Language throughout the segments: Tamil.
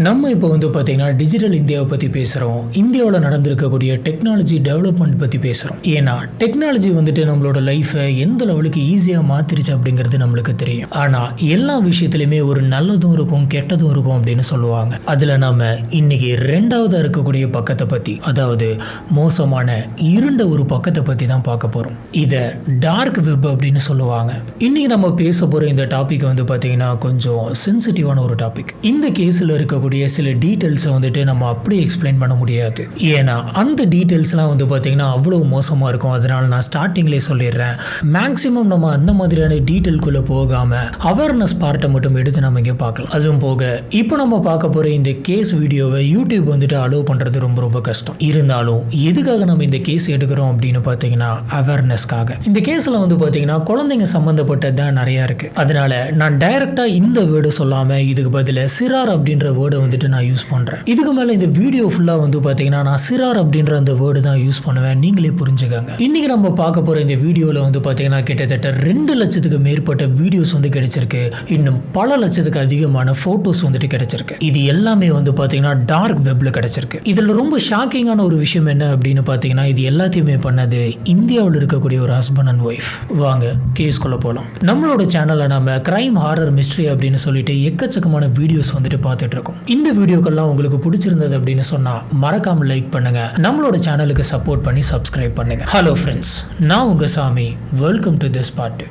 நம்ம இப்போ பார்த்தீங்கன்னா டிஜிட்டல் இந்தியாவை பற்றி பேசுகிறோம். இந்தியாவில் நடந்திருக்கக்கூடிய டெக்னாலஜி டெவலப்மெண்ட் பற்றி பேசுகிறோம். ஏன்னா டெக்னாலஜி நம்மளோட லைஃப்பை எந்த லெவலுக்கு ஈஸியாக மாற்றிருச்சு அப்படிங்கிறது நம்மளுக்கு தெரியும். ஆனால் எல்லா விஷயத்துலையுமே ஒரு நல்லதும் இருக்கும் கெட்டதும் இருக்கும் அப்படின்னு சொல்லுவாங்க. அதில் நம்ம இன்னைக்கு ரெண்டாவதாக இருக்கக்கூடிய பக்கத்தை பற்றி, அதாவது மோசமான இருண்ட ஒரு பக்கத்தை பற்றி தான் பார்க்க போகிறோம். இதை டார்க் வெப் அப்படின்னு சொல்லுவாங்க. இன்னைக்கு நம்ம பேச போகிற இந்த டாபிக் பார்த்தீங்கன்னா கொஞ்சம் சென்சிட்டிவான ஒரு டாபிக். இந்த கேஸில் இருக்கக்கூடிய சில டீட்டெயில்ஸை நம்ம அப்படியே எக்ஸ்பிளைன் பண்ண முடியாது. ஏன்னா அந்த டீட்டெயில்ஸ்லாம் பார்த்தீங்கன்னா அவ்வளோ மோசமாக இருக்கும். அதனால நான் ஸ்டார்டிங்லேயே சொல்லிடுறேன், மேக்ஸிமம் நம்ம அந்த மாதிரியான டீட்டெயில்குள்ளே போகாமல் அவேர்னஸ் பார்ட்டை மட்டும் எடுத்து நம்ம இங்கே பார்க்கலாம். அதுவும் போக இப்போ நம்ம பார்க்க போகிற இந்த கேஸ் வீடியோவை யூடியூப் அலோவ் பண்ணுறது ரொம்ப ரொம்ப கஷ்டம். இருந்தாலும் எதுக்காக நம்ம இந்த கேஸ் எடுக்கிறோம் அப்படின்னு பார்த்தீங்கன்னா அவேர்னஸ்க்காக. இந்த கேஸில் பார்த்தீங்கன்னா குழந்தைங்க சம்மந்தப்பட்டது தான் நிறையா இருக்குது. அதனால நான் டைரெக்டாக இந்த வேர்டு சொல்லாமல் இதுக்கு பதில் சிறார் அப்படின்ற வேர்டை நான் யூஸ் பண்றேன். இதுக்கு மேல இந்த வீடியோ ஃபுல்லா பாத்தீங்கன்னா நான் சிறார் அப்படின்ற அந்த வேர்டு தான் யூஸ் பண்ணுவேன். நீங்களே புரிஞ்சுக்கங்க. இன்னைக்கு நம்ம பார்க்க போற இந்த வீடியோல பாத்தீங்கன்னா கிட்டத்தட்ட 2 லட்சத்துக்கு மேற்பட்ட வீடியோஸ் கிடைச்சிருக்கு. இன்னும் பல லட்சத்துக்கு அதிகமான போட்டோஸ் கிடைச்சிருக்கு. இது எல்லாமே பாத்தீங்கன்னா டார்க் வெப்ல கிடைச்சிருக்கு. இதுல ரொம்ப ஷாக்கிங்கான ஒரு விஷயம் என்ன அப்படின்னு பாத்தீங்கன்னா, இது எல்லாத்தையுமே பண்ணது இந்தியாவில் இருக்கக்கூடிய ஒரு ஹஸ்பண்ட் அண்ட் ஒய்ஃப். வாங்க கேஸ்குள்ள போலாம். நம்மளோட சேனல்ல நம்ம கிரைம் ஹாரர் மிஸ்ட்ரி அப்படின்னு சொல்லிட்டு எக்கச்சக்கமான வீடியோஸ் பார்த்துட்டு இருக்கோம். இந்த வீடியோக்கெல்லாம் உங்களுக்கு பிடிச்சிருந்தது அப்படின்னு சொன்னா மறக்காம லைக் பண்ணுங்க. நம்மளோட சேனலுக்கு சப்போர்ட் பண்ணி சப்ஸ்கிரைப் பண்ணுங்க. ஹலோ ஃப்ரெண்ட்ஸ், நான் உங்க சாமி. Welcome to this part.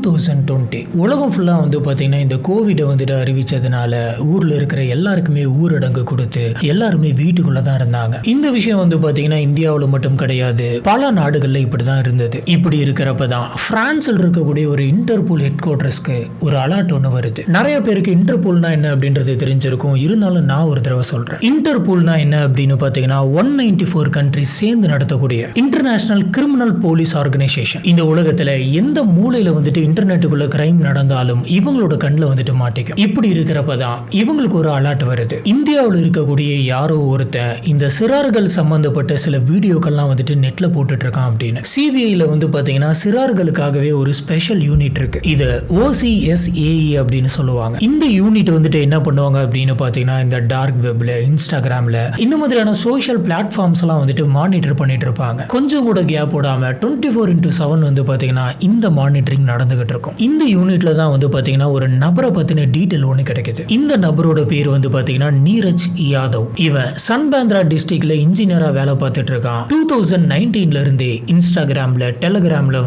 2020 உலகம் ஃபுல்லாக பார்த்தீங்கன்னா இந்த கோவிடை அறிவிச்சதுனால ஊரில் இருக்கிற எல்லாருக்குமே ஊரடங்கு கொடுத்து எல்லாருமே வீட்டுக்குள்ளே தான் இருந்தாங்க. இந்த விஷயம் பார்த்தீங்கன்னா இந்தியாவில் மட்டும் கிடையாது, பல நாடுகளில் இப்படி தான் இருந்தது. இப்படி இருக்கிறப்ப தான் பிரான்ஸில் இருக்கக்கூடிய ஒரு இன்டர்போல் ஹெட் குவார்ட்டர்ஸ்க்கு ஒரு அலர்ட் ஒன்று வருது. நிறைய பேருக்கு இன்டர்போல்னா என்ன அப்படின்றது தெரிஞ்சிருக்கும். இருந்தாலும் நான் ஒரு தடவை சொல்கிறேன். இன்டர்போல்னா என்ன அப்படின்னு பார்த்தீங்கன்னா 194 கண்ட்ரிஸ் சேர்ந்து நடத்தக்கூடிய இன்டர்நேஷனல் கிரிமினல் போலீஸ் ஆர்கனைசேஷன். இந்த உலகத்தில் எந்த மூலையில் இன்டர்நெட்டுக்குள்ள கிரைம் நடந்தாலும் இவங்களோட கண்ணில் மாட்டிக்கும். இப்படி இருக்கிறப்பதான் இவங்களுக்கு ஒரு அலர்ட் வருது. இந்தியாவில் இருக்கக்கூடிய யாரோ ஒருத்தன் இந்த சிறார்கள் சம்பந்தப்பட்ட சில வீடியோக்கள்லாம் நெட்ல போட்டுட்டு இருக்கான் அப்படின்னு. சிபிஐல பாத்தீங்கன்னா சிறார்களுக்காகவே ஒரு ஸ்பெஷல் யூனிட் இருக்கு. இது OCSAE அப்படின்னு சொல்லுவாங்க. இந்த யூனிட் என்ன பண்ணுவாங்க அப்படின்னு பாத்தீங்கன்னா, இந்த டார்க் வெப்ல, இன்ஸ்டாகிராம்ல இந்த மாதிரியான சோஷியல் பிளாட்ஃபார்ம்ஸ் எல்லாம் மானிட்டர் பண்ணிட்டு இருப்பாங்க. கொஞ்சம் கூட கேப் போடாம 24x7 பாத்தீங்கன்னா இந்த மானிட்டரிங் நடந்துகிட்டு இருக்கும். இந்த யூனிட்ல தான் பாத்தீங்கன்னா ஒரு நபரை பத்தின டீடைல் ஒன்று கிடைக்குது. இந்த நபரோட பேர் பாத்தீங்கன்னா நீரஜ் யாதவ். இவன் சன்பேந்திரா டிஸ்ட்ரிக்ட்ல இன்ஜினியரா வேலை பார்த்துட்டு இருக்கான். 2019ல இருந்தே இன்ஸ்டாகிராம்ல, டெலிகிராம்ல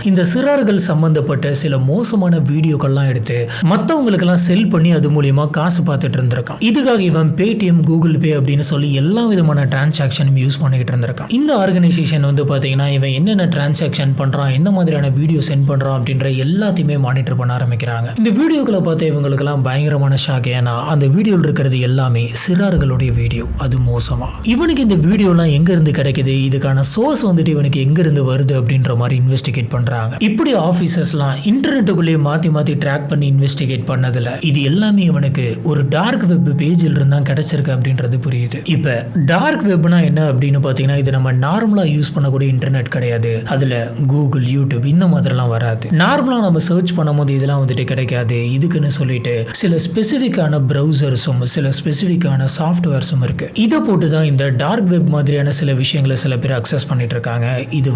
இந்த சிறார்கள் சம்பந்தப்பட்ட சில மோசமான வீடியோக்கள்லாம் எடுத்து மற்றவங்களுக்கு எல்லாம் செல் பண்ணி அது மூலியமா காசு பார்த்துட்டு இருந்திருக்கான். இதுக்காக இவன் பேடிஎம், கூகுள் பே அப்படின்னு சொல்லி எல்லா விதமான டிரான்சாக்ஷனும் யூஸ் பண்ணிக்கிட்டு இருந்திருக்கான். இந்த ஆர்கனைசேஷன் பாத்தீங்கன்னா இவன் என்னென்ன டிரான்சாக்ஷன் பண்றான், எந்த மாதிரியான வீடியோ சென்ட் பண்றான் அப்படின்ற எல்லாத்தையுமே மானிட்டர் பண்ண ஆரம்பிக்கிறாங்க. இந்த வீடியோக்களை பார்த்து இவங்களுக்கெல்லாம் பயங்கரமான ஷாக். ஏன்னா அந்த வீடியோவில் இருக்கிறது எல்லாமே சிறார்களுடைய வீடியோ. அது மோசமா. இவனுக்கு இந்த வீடியோலாம் எங்க இருந்து கிடைக்குது, இதுக்கான சோர்ஸ் இவனுக்கு எங்க இருந்து வருது அப்படின்ற மாதிரி இன்வெஸ்டிகேட் பண்றாங்க. இப்படி ஆபீசர்ஸ்லாம் இன்டர்நெட்டுக்குள்ளேயே மாத்தி மாத்தி ட்ராக் பண்ணி இன்வெஸ்டிகேட் பண்ணதுல இது எல்லாமே இவனுக்கு ஒரு டார்க் வெப் பேஜில் இருந்தா கிடைச்சிருக்கு அப்படின்றது புரியுது. இப்ப டார்க் வெப்னா என்ன அப்படின்னு பாத்தீங்கன்னா, இது நம்ம நார்மலா யூஸ் பண்ணக்கூடிய இன்டர்நெட் கிடையாது. அதுல கூகுள், யூடியூப் இந்த மாதிரிலாம் வராது. நார்மலா நம்ம சர்ச் பண்ணும்போது இதெல்லாம் கிடைக்காது. இதுக்குன்னு சொல்லிட்டு சில ஸ்பெசிஃபிக்கான ப்ரௌசர்ஸும் சில ஸ்பெசிஃபிக்கான சாஃப்ட்வேர்ஸும் இருக்கு. இதை போட்டு தான் இந்த டார்க் வெப் மாதிரியான சில விஷயங்களை சில பேர் அக்சஸ் பண்ணிட்டு இருக்காங்க. இது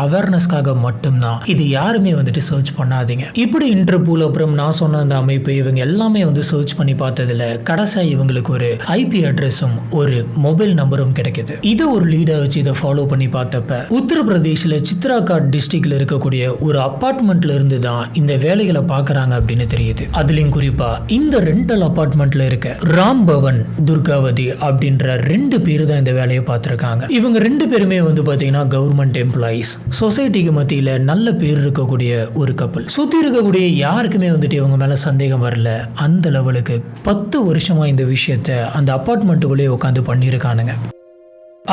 அவேர்னஸ்க்காக மட்டும்தான். இது யாருமே சர்ச் பண்ணாதீங்க. இப்படி இன்டர்போல், அப்புறம் நான் சொன்ன அந்த அமைப்பு, இவங்க எல்லாமே சர்ச் பண்ணி பார்த்ததுல கடைசியா இவங்களுக்கு ஒரு ஐபி அட்ரஸும் ஒரு மொபைல் நம்பரும் கிடைக்குது. இதை ஒரு லீடா வச்சு இதை ஃபாலோ பண்ணி பார்த்தப்ப உத்தரப்பிரதேசில சித்ராகாட் டிஸ்ட்ரிக்ட்ல இருக்கக்கூடிய ஒரு அபார்ட்மெண்ட்ல இருந்து தான் இந்த வேலைகளை பார்க்கறாங்க அப்படின்னு தெரியுது. அதுலயும் குறிப்பா இந்த ரெண்டல் அபார்ட்மெண்ட்ல இருக்க ராம் பவன், துர்காவதி அப்படின்ற 2 பேரு தான் இந்த வேலையை பார்த்திருக்காங்க. இவங்க 2 பேருமே பாத்தீங்கன்னா கவர்மெண்ட் எம்ப்ளாயிஸ். சொசைட்டிக்கு மத்தியில நல்ல பேர் இருக்கக்கூடிய ஒரு கப்பல். சுத்தி இருக்கக்கூடிய யாருக்குமே இவங்க மேல சந்தேகம் வரல. அந்த லெவலுக்கு 10 வருஷமா இந்த விஷயத்த அந்த அபார்ட்மெண்ட்டுக்குள்ளே உட்காந்து பண்ணியிருக்கானுங்க.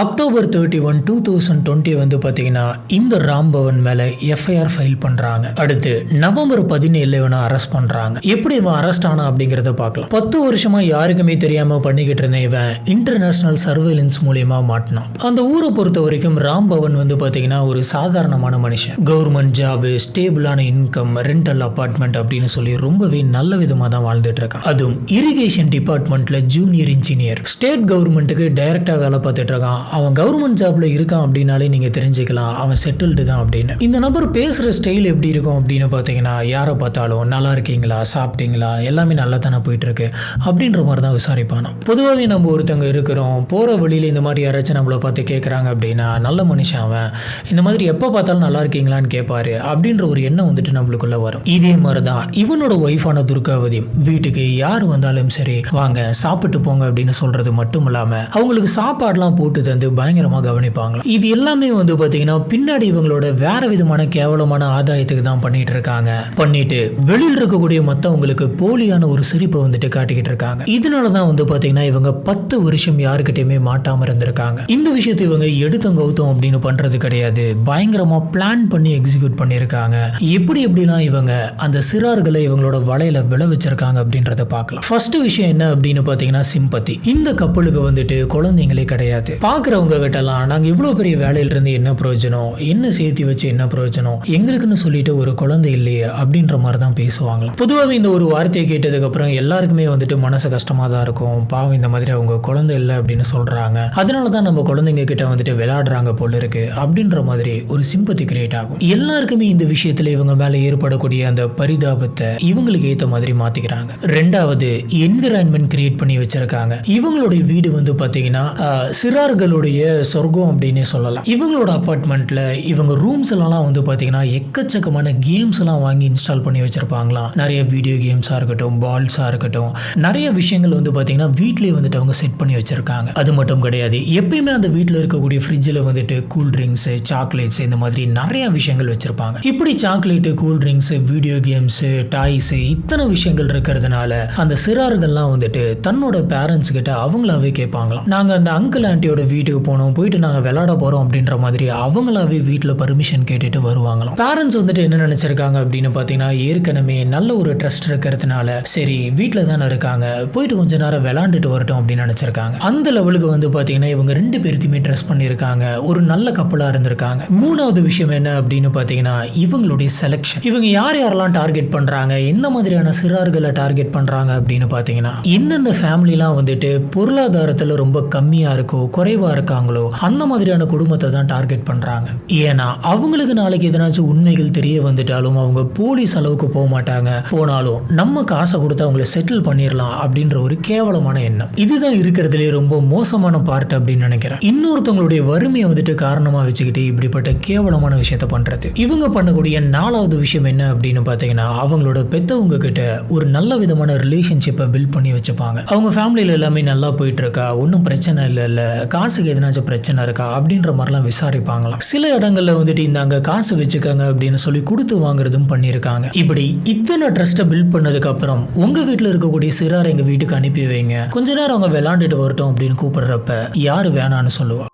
அக்டோபர் 31, 2020 வந்து பார்த்தீங்கன்னா இந்த ராம்பவன் மேலே எஃப்ஐஆர் ஃபைல் பண்ணுறாங்க. அடுத்து நவம்பர் 17 இவனை அரெஸ்ட் பண்ணுறாங்க. எப்படி இவன் அரெஸ்ட் ஆனா அப்படிங்கிறத பார்க்கலாம். 10 வருஷமா யாருக்குமே தெரியாம பண்ணிக்கிட்டு இருந்த இவன் இன்டர்நேஷனல் சர்வேலன்ஸ் மூலியமா மாட்டினான். அந்த ஊரை பொறுத்த வரைக்கும் ராம்பவன் வந்து பார்த்தீங்கன்னா ஒரு சாதாரணமான மனுஷன். கவர்மெண்ட் ஜாப், ஸ்டேபிளான இன்கம், ரெண்டல் அபார்ட்மெண்ட் அப்படின்னு சொல்லி ரொம்பவே நல்ல விதமாக தான் வாழ்ந்துட்டு இருக்கான். அதுவும் இரிகேஷன் டிபார்ட்மெண்ட்ல ஜூனியர் இன்ஜினியர். ஸ்டேட் கவர்மெண்ட்டுக்கு டைரக்டா வேலை பார்த்துட்டு இருக்கான். அவன் கவர்மெண்ட் ஜாப்ல இருக்கான் அப்படின்னாலே நீங்க தெரிஞ்சுக்கலாம் அவன் செட்டில்டு தான் அப்படின்னு. இந்த நபர் பேசுற ஸ்டைல் எப்படி இருக்கும் அப்படின்னு பார்த்தீங்கன்னா, யாரை பார்த்தாலும் நல்லா இருக்கீங்களா, சாப்பிட்டீங்களா, எல்லாமே நல்லா தானே போயிட்டு இருக்கு அப்படின்ற மாதிரி தான் விசாரிப்பானா. பொதுவாகவே நம்ம ஒருத்தங்க இருக்கிறோம், போற வழியில இந்த மாதிரி யாராச்சும் நம்மளை பார்த்து கேட்குறாங்க அப்படின்னா, நல்ல மனுஷன் அவன், இந்த மாதிரி எப்போ பார்த்தாலும் நல்லா இருக்கீங்களான்னு கேட்பாரு அப்படின்ற ஒரு எண்ணம் வந்துட்டு நம்மளுக்குள்ள வரும். இதே மாதிரி தான் இவனோட ஒய்ஃபான துர்காவதி வீட்டுக்கு யார் வந்தாலும் சரி வாங்க சாப்பிட்டு போங்க அப்படின்னு சொல்றது மட்டும் இல்லாம அவங்களுக்கு சாப்பாடுலாம் போட்டு வந்து பயங்கரமா கவனிப்பாங்க. இது எல்லாமே வந்து பாத்தீங்கன்னா பின்னாடி இவங்களோட வேற விதமான கேவலமான ஆதாயத்துக்கு தான் பண்ணிட்டு இருக்காங்க. பண்ணிட்டு வெளியில் இருக்கக்கூடிய மத்தவங்களுக்கு போலியான ஒரு சிரிப்பை வந்துட்டு காட்டிக்கிட்டு இருக்காங்க. இதனாலதான் வந்து பாத்தீங்கன்னா இவங்க 10 வருஷம் யாருக்கிட்டயுமே மாட்டாம இருந்திருக்காங்க. இந்த விஷயத்தை இவங்க எடுத்தம் கௌத்தம் அப்படின்னு பண்றது கிடையாது. பயங்கரமா பிளான் பண்ணி எக்ஸிக்யூட் பண்ணிருக்காங்க. எப்படிலாம் இவங்க அந்த சிறார்களை இவங்களோட வலையில விழ வச்சிருக்காங்க அப்படின்றத பார்க்கலாம். ஃபர்ஸ்ட் விஷயம் என்ன அப்படின்னு பாத்தீங்கன்னா சிம்பத்தி. இந்த கப்பலுக்கு வந்துட்டு குழந்தைங்களே கிடையாது. பார்க்குறவங்க கிட்டலாம் நாங்கள் இவ்வளோ பெரிய வேலையில இருந்து என்ன பிரயோஜனம், என்ன சேர்த்து வச்சு என்ன பிரயோஜனம், எங்களுக்குன்னு சொல்லிட்டு ஒரு குழந்தை இல்லையே அப்படின்ற மாதிரி தான் பேசுவாங்க. பொதுவாகவே இந்த ஒரு வார்த்தையை கேட்டதுக்கு அப்புறம் எல்லாருக்குமே வந்துட்டு மனசு கஷ்டமாக தான் இருக்கும். பாவம் இந்த மாதிரி அவங்க குழந்தை இல்லை அப்படின்னு சொல்றாங்க, அதனால தான் நம்ம குழந்தைங்க கிட்ட வந்துட்டு விளையாடுறாங்க போல இருக்கு அப்படின்ற மாதிரி ஒரு சிம்பத்தி கிரியேட் ஆகும். எல்லாருக்குமே இந்த விஷயத்துல இவங்க மேல ஏற்படக்கூடிய அந்த பரிதாபத்தை இவங்களுக்கு ஏற்ற மாதிரி மாத்திக்கிறாங்க. ரெண்டாவது என்விரான்மெண்ட் கிரியேட் பண்ணி வச்சிருக்காங்க. இவங்களுடைய வீடு வந்து பாத்தீங்கன்னா சிறார்களுடைய சொர்க்கம் அப்படின்னே சொல்லலாம். இவங்களோட அபார்ட்மெண்ட்ல இவங்க ரூம்ஸ் எல்லாம் வந்து பாத்தீங்கன்னா எக்கச்சக்கமான கேம்ஸ் எல்லாம் வாங்கி இன்ஸ்டால் பண்ணி வச்சிருப்பாங்களாம். நிறைய வீடியோ கேம்ஸா இருக்கட்டும், பால்ஸா இருக்கட்டும், நிறைய விஷயங்கள் வந்து பாத்தீங்கன்னா வீட்லயே வந்துட்டு அவங்க செட் பண்ணி வச்சிருக்காங்க. அது மட்டும் கிடையாது, எப்பயுமே அந்த வீட்டில் இருக்கக்கூடிய ஃப்ரிட்ஜில் வந்துட்டு கூல் ட்ரிங்க்ஸ், சாக்லேட்ஸ், இந்த மாதிரி நிறைய விஷயங்கள் வச்சிருப்பாங்க. இப்படி chocolate, cool drinks, video games, toys, இத்தனை விஷயங்கள் இருக்கிறதுனால அந்த சிறார்கள்லாம் வந்துட்டு தன்னோட பேரண்ட்ஸ் கிட்ட அவங்களாவே கேட்பாங்களாம், நாங்க அந்த அங்கிள் ஆண்டியோட வீட்டுக்கு போனோம், போயிட்டு நாங்க விளையாட போறோம் அப்படின்ற மாதிரி அவங்களாவே வீட்டில் பர்மிஷன் கேட்டுட்டு வருவாங்களாம். பேரண்ட்ஸ் வந்துட்டு என்ன நினைச்சிருக்காங்க அப்படின்னு பாத்தீங்கன்னா, ஏற்கனவே நல்ல ஒரு ட்ரஸ்ட் இருக்கிறதுனால சரி வீட்டில் தானே இருக்காங்க, போயிட்டு கொஞ்ச நேரம் விளையாண்டுட்டு வரட்டும் அப்படின்னு நினைச்சிருக்காங்க. அந்த லெவலுக்கு வந்து பாத்தீங்கன்னா இவங்க 2 பேருத்தையுமே ட்ரெஸ் பண்ணியிருக்காங்க. ஒரு நல்ல கப்பலா இருந்திருக்காங்க. மூணாவது விஷயம் என்ன அப்படின்னு பாத்தீங்கன்னா இவங்களுடைய செலக்ஷன். இவங்க யாரெல்லாம் டார்கெட் பண்றாங்க, எந்த மாதிரியான சிறார்களை டார்கெட் பண்றாங்க அப்படின்னு பாத்தீங்கன்னா, எந்தெந்த ஃபேமிலிலாம் வந்துட்டு பொருளாதாரத்துல ரொம்ப கம்மியா இருக்கோ, குறைவா இருக்காங்களோ அந்த மாதிரியான குடும்பத்தை தான் டார்கெட் பண்றாங்க. ஏன்னா அவங்களுக்கு நாளைக்கு எதனாச்சும் உண்மைகள் தெரிய வந்துட்டாலும் அவங்க போலீஸ் அளவுக்கு போக மாட்டாங்க, போனாலும் நம்ம காசை கொடுத்து அவங்களை செட்டில் பண்ணிடலாம் அப்படின்ற ஒரு கேவலமான எண்ணம். இதுதான் இருக்கிறதுலே ரொம்ப மோசமான பார்ட் அப்படின்னு நினைக்கிறேன். இன்னொருத்தவங்களுடைய வறுமையை வந்துட்டு காரணமா வச்சுக்கிட்டு இப்படிப்பட்ட கேவலமான விஷயத்த பண்றது. இவங்க பண்ணக்கூடிய 4வது விஷயம் என்ன அப்படின்னு பாத்தீங்கன்னா, அவங்களோட பெத்தவங்க கிட்ட ஒரு நல்ல விதமான ரிலேஷன்ஷிப்பை பில்ட் பண்ணி வச்சுப்பாங்க. அவங்க ஃபேமிலியில எல்லாமே நல்லா போயிட்டு இருக்கா, ஒன்றும் பிரச்சனை இல்ல, காசுக்கு எதனாச்சும் பிரச்சனை இருக்கா அப்படின்ற மாதிரிலாம் விசாரிப்பாங்களாம். சில இடங்கள்ல வந்துட்டு இந்தாங்க காசு வச்சுக்காங்க அப்படின்னு சொல்லி கொடுத்து வாங்குறதும் பண்ணியிருக்காங்க. இப்படி இத்தனை ட்ரஸ்ட்டை பில்ட் பண்ணதுக்கு அப்புறம் உங்க வீட்டில் இருக்கக்கூடிய சிறார் எங்க வீட்டுக்கு அனுப்பி வைங்க, கொஞ்ச நேரம் அவங்க விளையாண்டுட்டு வரட்டும் அப்படின்னு கூப்பிடுறப்ப யாரு வேணான்னு சொல்லுவா.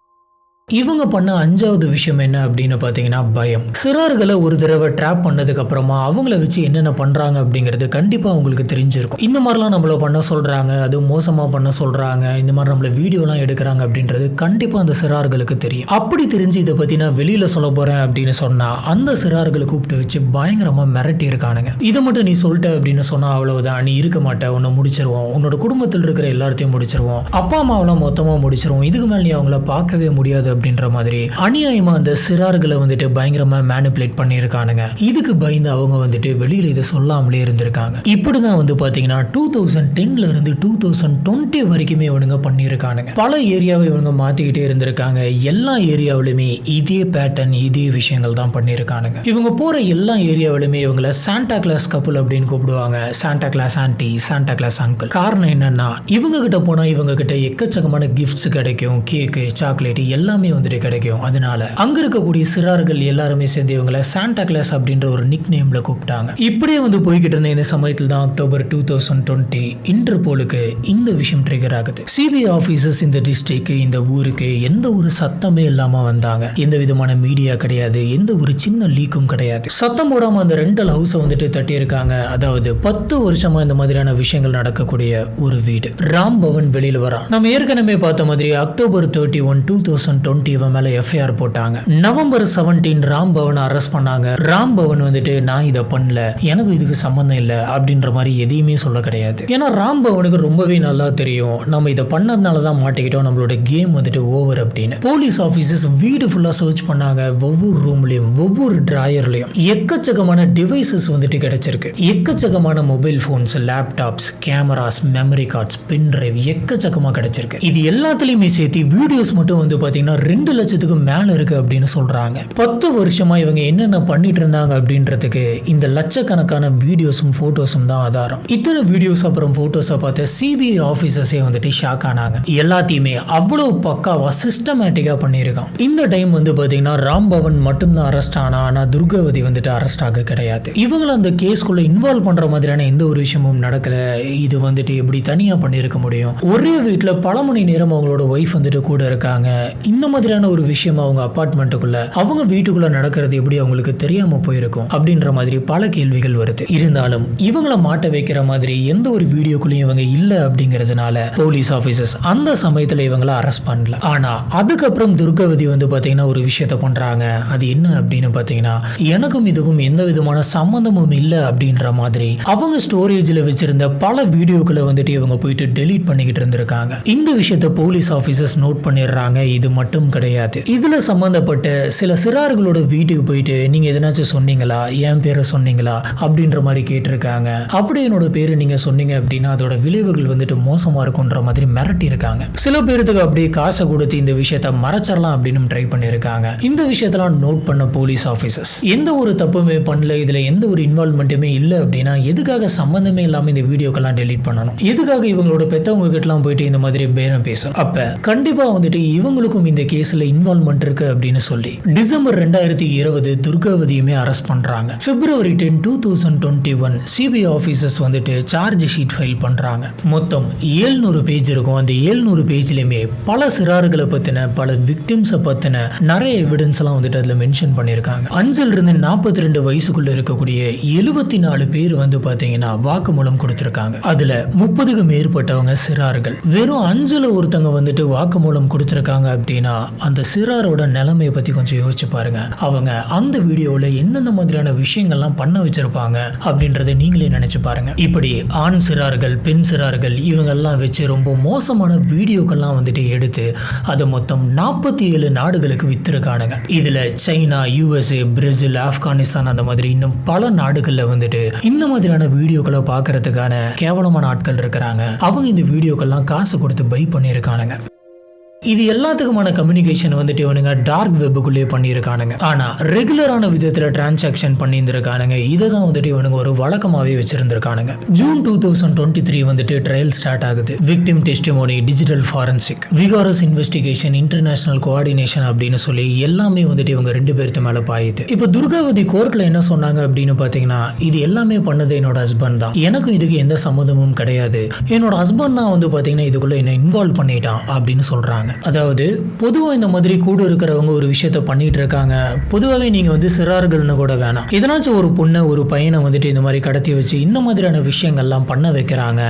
இவங்க பண்ண 5வது விஷயம் என்ன அப்படின்னு பார்த்தீங்கன்னா பயம். சிறார்களை ஒரு தடவை ட்ராப் பண்ணதுக்கு அப்புறமா அவங்கள வச்சு என்னென்ன பண்றாங்க அப்படிங்கிறது கண்டிப்பாக உங்களுக்கு தெரிஞ்சிருக்கும். இந்த மாதிரிலாம் நம்மள பண்ண சொல்றாங்க, அது மோசமாக பண்ண சொல்றாங்க, இந்த மாதிரி நம்மள வீடியோலாம் எடுக்கிறாங்க அப்படின்றது கண்டிப்பாக அந்த சிறார்களுக்கு தெரியும். அப்படி தெரிஞ்சு இதை பற்றி நான் வெளியில சொல்ல போறேன் அப்படின்னு சொன்னா அந்த சிறார்களை கூப்பிட்டு வச்சு பயங்கரமா மிரட்டி இருக்கானுங்க. இதை மட்டும் நீ சொல்லிட்ட அப்படின்னு சொன்னா அவ்வளவுதான், நீ இருக்க மாட்ட, உன்னை முடிச்சிருவோம், உன்னோட குடும்பத்தில் இருக்கிற எல்லாத்தையும் முடிச்சிருவோம், அப்பா அம்மாவெல்லாம் மொத்தமாக முடிச்சிருவோம், இதுக்கு மேலே நீ அவங்கள பார்க்கவே முடியாது அப்படின்ற மாதிரி அநியாயமா அந்த சிறார்களை வந்துட்டு பயங்கரமா மேனிபுலேட் பண்ணியிருக்கானுங்க. இதுக்கு பயந்து அவங்க வந்துட்டு வெளியில இதை சொல்லாமலே இருந்திருக்காங்க. இப்படிதான் வந்து பாத்தீங்கன்னா 2010ல இருந்து 2020 வரைக்குமே இவனுங்க பண்ணியிருக்கானுங்க. பல ஏரியாவை இவங்க மாத்திக்கிட்டே இருந்திருக்காங்க. எல்லா ஏரியாவிலுமே இதே பேட்டர்ன், இதே விஷயங்கள் தான் பண்ணியிருக்கானுங்க. இவங்க போற எல்லா ஏரியாவிலுமே இவங்களை சாண்டா கிளாஸ் கப்புள் அப்படின்னு கூப்பிடுவாங்க. Santa Claus anti, Santa Claus uncle. காரணம் என்னன்னா இவங்க கிட்ட போனா இவங்க கிட்ட எக்கச்சக்கமான கிஃப்ட்ஸ் கிடைக்கும், கேக்கு, சாக்லேட் எல்லாமே வந்துட்டு கிடைக்கும். அதனால அங்க இருக்கக்கூடிய சிறார்கள் எல்லாருமே சேர்ந்து இவங்களை சாண்டா கிளாஸ் அப்படின்ற ஒரு நிக் நேம்ல கூப்பிட்டாங்க. இப்படியே வந்து போய்கிட்டு இருந்த இந்த சமயத்தில் தான் அக்டோபர் 2020 இன்டர்போலுக்கு இந்த விஷயம் ட்ரிகர் ஆகுது. சிபிஐ ஆபீசர்ஸ் இந்த டிஸ்ட்ரிக்ட், இந்த ஊருக்கு எந்த ஒரு சத்தமே இல்லாம வந்தாங்க. எந்த விதமான மீடியா கிடையாது, எந்த ஒரு சின்ன லீக்கும் கிடையாது. சத்தம் போடாம அந்த ரெண்டல் ஹவுஸை வந்துட்டு தட்டி இருக்காங்க. அதாவது 10 வருஷமா இந்த மாதிரியான விஷயங்கள் நடக்கக்கூடிய ஒரு வீடு. ராம் பவன் வெளியில வரான். நம்ம ஏற்கனவே பார்த்த மாதிரி அக்டோபர் 31, 2020 இவன் மேல எஃப்ஐஆர் போட்டாங்க. நவம்பர் 17 ராம் பவனை அரெஸ்ட் பண்ணாங்க. ராம் பவன் வந்துட்டு நான் இதை பண்ணல, எனக்கு இதுக்கு சம்பந்தம் இல்லை அப்படின்ற மாதிரி எதையுமே சொல்ல கிடையாது. ஏன்னா ராம் பவனுக்கு ரொம்பவே நல்லா தெரியும் நம்ம இதை பண்ணதுனால தான் மாட்டிக்கிட்டோம், நம்மளோட கேம் வந்துட்டு ஓவர் அப்படின்னு. போலீஸ் ஆபீசர்ஸ் வீடு ஃபுல்லா சர்ச் பண்ணாங்க. ஒவ்வொரு ரூம்லயும் ஒவ்வொரு டிராயர்லயும் எக்கச்சக்கமான டிவைசஸ் வந்துட்டு கிடைச்சிருக்கு. எக்கச்சக்கமான mobile phones, laptops, cameras, memory cards, pen drive எக்கச்சக்கமா கிடைச்சிருக்கு. இது எல்லாத்துலயுமே சேர்த்து வீடியோஸ் மட்டும் வந்து பாத்தீங்கன்னா 2 லட்சத்துக்கு மேல இருக்கு அப்படின்னு சொல்றாங்க. 10 வருஷமா இவங்க என்னென்ன பண்ணிட்டு இருந்தாங்க அப்படின்றதுக்கு இந்த லட்சக்கணக்கான வீடியோஸும் போட்டோஸும் தான் ஆதாரம். இத்தனை வீடியோஸ் அப்புறம் போட்டோஸை பார்த்து சிபிஐ ஆபீசர்ஸே வந்துட்டு ஷாக் ஆனாங்க. எல்லாத்தையுமே அவ்வளவு பக்காவா சிஸ்டமேட்டிக்கா பண்ணியிருக்கான். இந்த டைம் வந்து பாத்தீங்கன்னா ராம் பவன் மட்டும் தான் அரெஸ்ட் ஆனா துர்காவதி வந்துட்டு அரெஸ்ட் ஆக கிடையாது. இவங்களை அந்த கேஸ்குள்ள இன்வால்வ் பண்ற மாதிரியான எந்த ஒரு விஷயமும் நடக்கல. இது வந்துட்டு எப்படி தனியா பண்ணிருக்க முடியும்? ஒரே வீட்டுல பல மணி நேரம் அவங்களோட ஒய்ஃப் வந்துட்டு கூட இருக்காங்க. இந்த மாதிரியான ஒரு விஷயம் அவங்க அபார்ட்மெண்ட்டுக்குள்ள, அவங்க வீட்டுக்குள்ள நடக்கிறது எப்படி அவங்களுக்கு தெரியாம போயிருக்கும் அப்படின்ற மாதிரி பல கேள்விகள் வருது. இருந்தாலும் இவங்களை மாட்ட வைக்கிற மாதிரி எந்த ஒரு வீடியோக்குள்ளயும் இவங்க இல்ல அப்படிங்கிறதுனால போலீஸ் ஆபீசர்ஸ் அந்த சமயத்துல இவங்களை அரெஸ்ட் பண்ணல. ஆனா அதுக்கப்புறம் துர்காவதி வந்து பாத்தீங்கன்னா ஒரு விஷயத்த பண்றாங்க. அது என்ன அப்படின்னு பாத்தீங்கன்னா, எனக்கும் இதுக்கும் எந்த விதமான சம்பந்தமும் இல்ல அப்படின்ற மாதிரி அவங்க ஸ்டோரேஜ்ல வச்சிருந்த பல வீடியோக்களை வந்துட்டு இவங்க போயிட்டு டெலீட் பண்ணிக்கிட்டு இருந்திருக்காங்க. இந்த விஷயத்தை போலீஸ் ஆபீசர்ஸ் நோட் பண்ணிடுறாங்க. இது மட்டும் கிடையாது, இதுல சம்பந்தப்பட்ட சில சிறார்களோட வீட்டுக்கு போயிட்டு நீங்க எதனாச்சும் சொன்னீங்களா, என் பேரை சொன்னீங்களா அப்படின்ற மாதிரி கேட்டிருக்காங்க. அப்படி என்னோட பேரு நீங்க சொன்னீங்க அப்படின்னா அதோட விளைவுகள் வந்துட்டு மோசமா இருக்கும்ன்ற மாதிரி மிரட்டி இருக்காங்க. சில பேருக்கு அப்படியே காசை கொடுத்து இந்த விஷயத்த மறைச்சிடலாம் அப்படின்னு ட்ரை பண்ணிருக்காங்க. இந்த விஷயத்தெல்லாம் நோட் பண்ண போலீஸ் ஆபீசர்ஸ் எந்த ஒரு தப்புமே பண்ணல, இதுல எந்த ஒரு இன்வால்வ்மெண்ட்டுமே இல்லை அப்படின்னா எதுக்காக சம்பந்தமே இல்லாம இந்த வீடியோக்கெல்லாம் டெலீட் பண்ணணும்? எதுக்காக இவங்களோட பெத்தவங்க கிட்டலாம் போயிட்டு இந்த மாதிரி பேரம் பேசணும்? அப்ப கண்டிப்பா வந்துட்டு இவங்களுக்கும் இந்த கேஸ்ல இன்வால்வ்மெண்ட் இருக்கு அப்படின்னு சொல்லி டிசம்பர் 2020 துர்காவதியுமே அரெஸ்ட் பண்றாங்க. பிப்ரவரி 10, 2021 சிபிஐ ஆபீசர்ஸ் வந்துட்டு சார்ஜ் ஷீட் ஃபைல் பண்றாங்க. மொத்தம் 700 பேஜ் இருக்கும். அந்த 700 பேஜ்லயுமே பல சிறார்களை பத்தின, பல விக்டிம்ஸை பத்தின நிறைய எவிடன்ஸ் எல்லாம் வந்துட்டு அதுல மென்ஷன் பண்ணிருக்காங்க. 5 இருந்து 42 வயசுக்குள்ள இருக்கக்கூடிய 74 பேர் வந்து பாத்தீங்கன்னா வாக்குமூலம் கொடுத்திருக்காங்க. அதுல 30க்கு மேற்பட்டவங்க சிறார்கள். வெறும் 5ல ஒருத்தங்க வந்துட்டு வாக்குமூலம் கொடுத்திருக்காங்க அப்படின்னா அந்த சிறாரோட நிலைமையை பத்தி கொஞ்சம் யோசிச்சு பாருங்க. அவங்க அந்த வீடியோல எந்தெந்த மாதிரியான விஷயங்கள்லாம் பண்ண வச்சிருப்பாங்க அப்படின்றத நீங்களே நினைச்சு பாருங்க. இப்படி ஆண் சிறார்கள், பெண் சிறார்கள் இவங்கெல்லாம் வச்சு ரொம்ப மோசமான வீடியோக்கெல்லாம் வந்துட்டு எடுத்து அதை மொத்தம் 47 நாடுகளுக்கு வித்திருக்கானுங்க. இதுல சைனா, USA, பிரேசில், ஆப்கானிஸ்தான் அந்த மாதிரி இன்னும் பல நாடுகள்ல வந்துட்டு இந்த மாதிரியான வீடியோக்களை பார்க்கறதுக்கான கேவலமான ஆட்கள் இருக்கிறாங்க. அவங்க இந்த வீடியோக்கெல்லாம் காசு கொடுத்து பை பண்ணியிருக்கானுங்க. இது எல்லாத்துக்குமான கம்யூனிகேஷன் வந்துட்டு இவனுங்க டார்க் வெப்புக்குள்ளே பண்ணியிருக்கானுங்க. ஆனா ரெகுலரான விதத்துல டிரான்சாக்ஷன் பண்ணியிருந்திருக்கானுங்க. இதை தான் வந்துட்டு இவனுங்க ஒரு வழக்கமாவே வச்சிருந்திருக்கானுங்க. ஜூன் 2023 வந்துட்டு ட்ரையல் ஸ்டார்ட் ஆகுது. Victim testimony, digital forensic, vicarious investigation, international coordination அப்படின்னு சொல்லி எல்லாமே வந்துட்டு இவங்க 2 பேருக்கு மேல பாயுது. இப்ப துர்காவதி கோர்ட்ல என்ன சொன்னாங்க அப்படின்னு பாத்தீங்கன்னா, இது எல்லாமே பண்ணது என்னோட ஹஸ்பண்ட் தான், எனக்கும் இதுக்கு எந்த சம்மந்தமும் கிடையாது, என்னோட ஹஸ்பண்ட் தான் வந்து பாத்தீங்கன்னா இதுக்குள்ள என்ன இன்வால்வ் பண்ணிட்டான் அப்படின்னு சொல்றாங்க. அதாவது பொதுவாக இந்த மாதிரி கூட இருக்கிறவங்க ஒரு விஷயத்த பண்ணிட்டு இருக்காங்க. பொதுவாகவே நீங்க வந்து சிறார்கள்னு கூட வேணாம், எதனாச்சும் ஒரு பொண்ணை, ஒரு பையனை வந்துட்டு இந்த மாதிரி கடத்தி வச்சு இந்த மாதிரியான விஷயங்கள்லாம் பண்ண வைக்கிறாங்க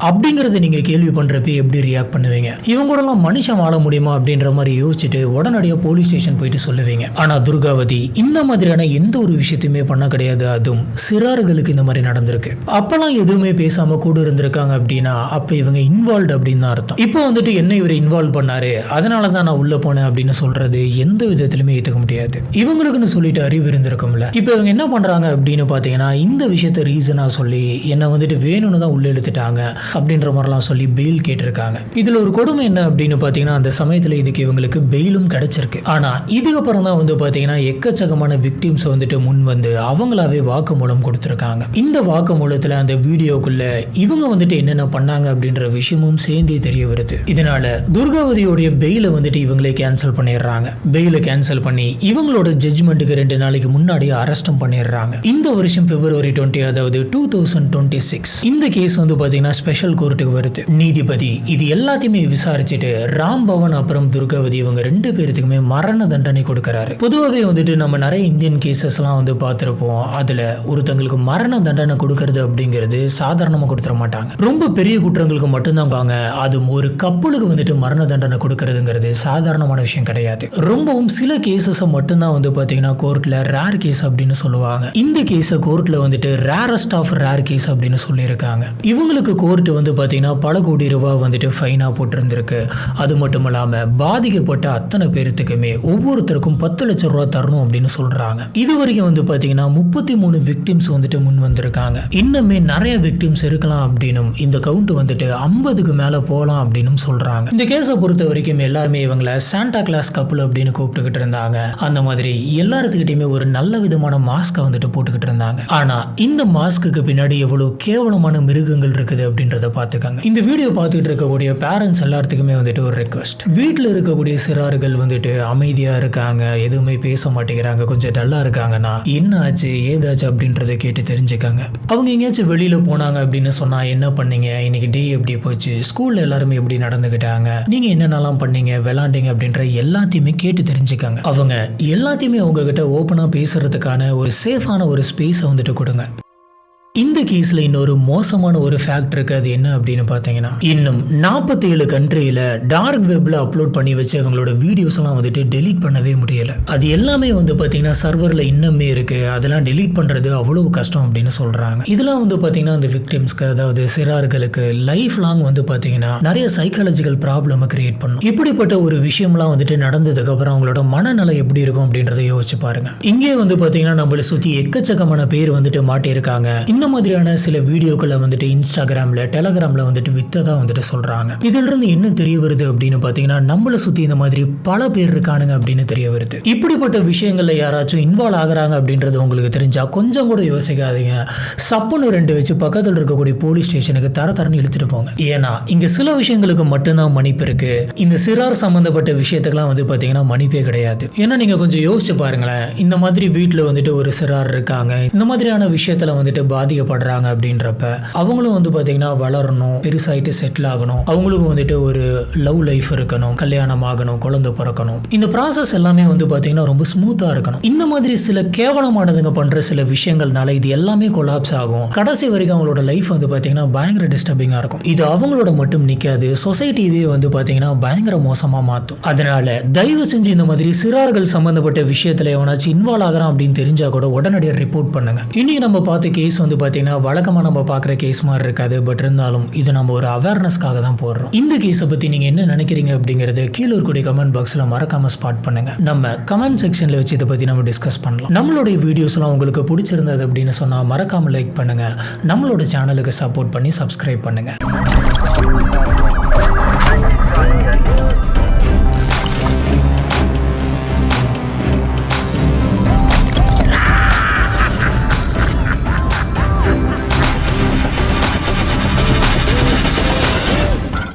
அப்படிங்கறத நீங்க கேள்வி பண்றப்ப எப்படி ரியாக்ட் பண்ணுவீங்க? இவங்க கூடலாம் மனுஷன் வாழ முடியுமா அப்படின்ற மாதிரி யோசிச்சுட்டு உடனடியாக போலீஸ் ஸ்டேஷன் போயிட்டு சொல்லுவீங்க. ஆனா துர்காவதி இந்த மாதிரியான எந்த ஒரு விஷயத்தையுமே பண்ண கிடையாது. அதுவும் சிறார்களுக்கு இந்த மாதிரி நடந்திருக்கு. அப்பெல்லாம் எதுவுமே பேசாம கூட இருந்திருக்காங்க அப்படின்னா அப்ப இவங்க இன்வால்வ் அப்படின்னு தான் அர்த்தம். இப்போ வந்துட்டு என்ன இவர் இன்வால்வ் பண்ணாரு, அதனால தான் நான் உள்ள போனேன் அப்படின்னு சொல்றது எந்த விதத்திலுமே ஏற்றுக்க முடியாது. இவங்களுக்குன்னு சொல்லிட்டு அறிவு இருந்திருக்கும்ல. இப்போ இவங்க என்ன பண்றாங்க அப்படின்னு பார்த்தீங்கன்னா, இந்த விஷயத்த ரீசனா சொல்லி என்னை வந்துட்டு வேணும்னு தான் உள்ள இழுத்துட்டாங்க அப்படின்ற மாதிரிலாம் சொல்லி பெயில் கேட்டிருக்காங்க. இதுல ஒரு கொடுமை என்ன அப்படின்னு பார்த்தீங்கன்னா, அந்த சமயத்தில் இதுக்கு இவங்களுக்கு பெயிலும் கிடைச்சிருக்கு. ஆனா இதுக்கப்புறம் தான் வந்து பார்த்தீங்கன்னா எக்கச்சக்கமான விக்டிம்ஸ் வந்துட்டு முன் வந்து அவங்களாவே வாக்குமூலம் கொடுத்துருக்காங்க. இந்த வாக்குமூலத்தில் அந்த வீடியோக்குள்ள இவங்க வந்துட்டு என்னென்ன பண்ணாங்க அப்படின்ற விஷயமும் சேர்ந்தே தெரிய வருது. இதனால துர்காவதியோட இவங்களுடைய பெயிலை வந்துட்டு இவங்களே கேன்சல் பண்ணிடுறாங்க. பெயிலை கேன்சல் பண்ணி இவங்களோட ஜட்ஜ்மெண்ட்டுக்கு 2 நாளைக்கு முன்னாடி அரெஸ்டும் பண்ணிடுறாங்க. இந்த வருஷம் February 20, அதாவது 2026 இந்த கேஸ் வந்து பாத்தீங்கன்னா ஸ்பெஷல் கோர்ட்டுக்கு வருது. நீதிபதி இது எல்லாத்தையுமே விசாரிச்சுட்டு ராம் பவன் அப்புறம் துர்காவதி இவங்க 2 பேருக்குமே மரண தண்டனை கொடுக்கறாரு. பொதுவாகவே வந்துட்டு நம்ம நிறைய இந்தியன் கேசஸ்லாம் வந்து பார்த்துருப்போம். அதுல ஒருத்தங்களுக்கு மரண தண்டனை கொடுக்கறது அப்படிங்கிறது சாதாரணமாக கொடுத்துட மாட்டாங்க. ரொம்ப பெரிய குற்றங்களுக்கு மட்டும்தான் வாங்க. அது ஒரு கப்பலுக்கு வந்துட்டு மரண தண்டனை கொடுக்கறதுங்கிறது சாதாரணமான விஷயம் கிடையாது. ரொம்பவும் சில கேசஸை மட்டும்தான் வந்து பார்த்தீங்கன்னா கோர்ட்ல ரேர் கேஸ் அப்படின்னு சொல்லுவாங்க. இந்த கேஸை கோர்ட்ல வந்துட்டு ரேரஸ்ட் ஆஃப் ரேர் கேஸ் அப்படின்னு சொல்லியிருக்காங்க. இவங்களுக்கு கோர்ட் வந்து பார்த்தீங்கன்னா பல கோடி ரூபாய் வந்துட்டு ஃபைனா போட்டிருந்திருக்கு. அது மட்டும் இல்லாமல் பாதிக்கப்பட்ட அத்தனை பேருத்துக்குமே ஒவ்வொருத்தருக்கும் 10 லட்சம் ரூபாய் தரணும் அப்படின்னு சொல்றாங்க. இது வரைக்கும் வந்து பார்த்தீங்கன்னா 33 விக்டிம்ஸ் வந்துட்டு முன் வந்திருக்காங்க. இன்னுமே நிறைய விக்டிம்ஸ் இருக்கலாம் அப்படின்னும் இந்த கவுண்ட் வந்துட்டு 50க்கு மேல போகலாம் அப்படின்னு சொல்றாங்க. இந்த கேஸை பொறுத்த வரைக்கும் எல்லாருமே இவங்களை சாண்டா கிளாஸ் கப்பல் அப்படின்னு கூப்பிட்டுக்கிட்டு இருந்தாங்க. அந்த மாதிரி எல்லாத்துக்கிட்டையுமே ஒரு நல்ல விதமான மாஸ்கை வந்துட்டு போட்டுக்கிட்டு இருந்தாங்க. ஆனா இந்த மாஸ்க்கு பின்னாடி எவ்வளவு கேவலமான மிருகங்கள் இருக்குது அப்படின்றத பார்த்துக்காங்க. இந்த வீடியோ பார்த்துட்டு இருக்கக்கூடிய பேரண்ட்ஸ் எல்லாத்துக்குமே வந்துட்டு ஒரு ரெக்வஸ்ட். வீட்டில் இருக்கக்கூடிய சிறார்கள் வந்துட்டு அமைதியா இருக்காங்க, எதுவுமே பேச மாட்டேங்கிறாங்க, கொஞ்சம் டல்லா இருக்காங்கன்னா என்ன ஆச்சு ஏதாச்சு அப்படின்றத கேட்டு தெரிஞ்சுக்காங்க. அவங்க எங்கேயாச்சும் வெளியில போனாங்க அப்படின்னு சொன்னா என்ன பண்ணீங்க, இன்னைக்கு டே எப்படி போச்சு, ஸ்கூல்ல எல்லாருமே எப்படி நடந்துக்கிட்டாங்க, நீங்க என்னென்னலாம் பண்ணீங்க, விளாண்டீங்க அப்படின்ற எல்லாத்தையுமே கேட்டு தெரிஞ்சுக்காங்க. அவங்க எல்லாத்தையுமே உங்ககிட்ட ஓப்பனா பேசுறதுக்கான ஒரு சேஃபான ஒரு ஸ்பேஸை வந்துட்டு கொடுங்க. இந்த கேஸ்ல இன்னொரு மோசமான ஒரு ஃபேக்ட் இருக்கு. அது என்ன அப்படின்னு பார்த்தீங்கன்னா இன்னும் 47 கண்ட்ரியில டார்க் வெப்ல அப்லோட் பண்ணி வச்சு அவங்களோட வீடியோஸ் எல்லாம் வந்துட்டு டெலீட் பண்ணவே முடியல. அது எல்லாமே வந்து பார்த்தீங்கன்னா சர்வர்ல இன்னுமே இருக்கு. அதெல்லாம் டெலீட் பண்றது அவ்வளவு கஷ்டம் அப்படின்னு சொல்றாங்க. இதெல்லாம் வந்து பார்த்தீங்கன்னா அந்த விக்டிம்ஸ்க்கு, அதாவது சிறார்களுக்கு லைஃப் லாங் வந்து பார்த்தீங்கன்னா நிறைய சைக்காலஜிக்கல் ப்ராப்ளம் கிரியேட் பண்ணும். இப்படிப்பட்ட ஒரு விஷயம்லாம் வந்துட்டு நடந்ததுக்கு அப்புறம் அவங்களோட மனநிலை எப்படி இருக்கும் அப்படின்றத யோசிச்சு பாருங்க. இங்கே வந்து பார்த்தீங்கன்னா நம்மளை சுத்தி எக்கச்சக்கமான பேர் வந்துட்டு மாட்டியிருக்காங்க. இந்த மாதிரியான சில வீடியோக்களை வந்துட்டு இன்ஸ்டாகிராம்ல டெலகிராம்ல வந்துட்டு வித்ததா வந்துட்டு சொல்றாங்க. இதுல இருந்து என்ன தெரிய வருது அப்படின்னு பாத்தீங்கன்னா நம்மள சுத்தி இந்த மாதிரி பல பேர் இருக்கானுங்க அப்படின்னு தெரிய வருது. இப்படிப்பட்ட விஷயங்கள்ல யாராச்சும் இன்வால்வ் ஆகுறாங்க அப்படின்றது உங்களுக்கு தெரிஞ்சா கொஞ்சம் கூட யோசிக்காதீங்க. சப்புன்னு 2 வச்சு பக்கத்தில் இருக்கக்கூடிய போலீஸ் ஸ்டேஷனுக்கு தரன்னு இழுத்துட்டு போங்க. ஏன்னா இங்க சில விஷயங்களுக்கு மட்டும்தான் மன்னிப்பு இருக்கு. இந்த சிறார் சம்பந்தப்பட்ட விஷயத்துக்கெல்லாம் வந்து பாத்தீங்கன்னா மன்னிப்பே கிடையாது. ஏன்னா நீங்க கொஞ்சம் யோசிச்சு பாருங்களேன். இந்த மாதிரி வீட்டுல வந்துட்டு ஒரு சிறார் இருக்காங்க, இந்த மாதிரியான விஷயத்துல வந்துட்டு பாதிக்கப்படுறாங்க அப்படின்றப்ப அவங்களும் வந்து பாத்தீங்கன்னா வளரணும், பெருசாயிட்டு செட்டில் ஆகணும், அவங்களுக்கும் வந்துட்டு ஒரு லவ் லைஃப் இருக்கணும், கல்யாணம் ஆகணும், குழந்தை பிறக்கணும். இந்த ப்ராசஸ் எல்லாமே வந்து பாத்தீங்கன்னா ரொம்ப ஸ்மூத்தா இருக்கணும். இந்த மாதிரி சில கேவலமானதுங்க பண்ற சில விஷயங்கள்னால இது எல்லாமே கொலாப்ஸ் ஆகும். கடைசி வரைக்கும் அவங்களோட லைஃப் வந்து பாத்தீங்கன்னா பயங்கர டிஸ்டர்பிங்கா இருக்கும். இது அவங்களோட மட்டும் நிக்காது, சொசைட்டியே வந்து பாத்தீங்கன்னா பயங்கர மோசமா மாத்தும். அதனால தயவு செஞ்சு இந்த மாதிரி சிறார்கள் சம்பந்தப்பட்ட விஷயத்துல எவனாச்சும் இன்வால்வ் ஆகிறான் அப்படின்னு தெரிஞ்சா கூட உடனடியாக ரிப்போர்ட் பண்ணுங்க. இன்னைக்கு நம்ம பார்த்த கேஸ் வந்து பாத்தீங்கன்னா வழக்கமா நம்ம பார்க்குற கேஸ் மாதிரி இருக்காது. பட் இருந்தாலும் இது நம்ம ஒரு அவேர்னஸ்க்காக தான் போடுறோம். இந்த கேஸை பத்தி நீங்க என்ன நினைக்கிறீங்க அப்படிங்கறது கீழே இருக்கக்கூடிய கமெண்ட் பாக்ஸ்ல மறக்காம ஸ்பாட் பண்ணுங்க. நம்ம கமெண்ட் செக்ஷன்ல வச்சு இதை பத்தி நம்ம டிஸ்கஸ் பண்ணலாம். நம்மளுடைய வீடியோஸ் எல்லாம் உங்களுக்கு பிடிச்சிருந்தது அப்படின்னு சொன்னா மறக்காம லைக் பண்ணுங்க. நம்மளோட சேனலுக்கு சப்போர்ட் பண்ணி சப்ஸ்கிரைப் பண்ணுங்க.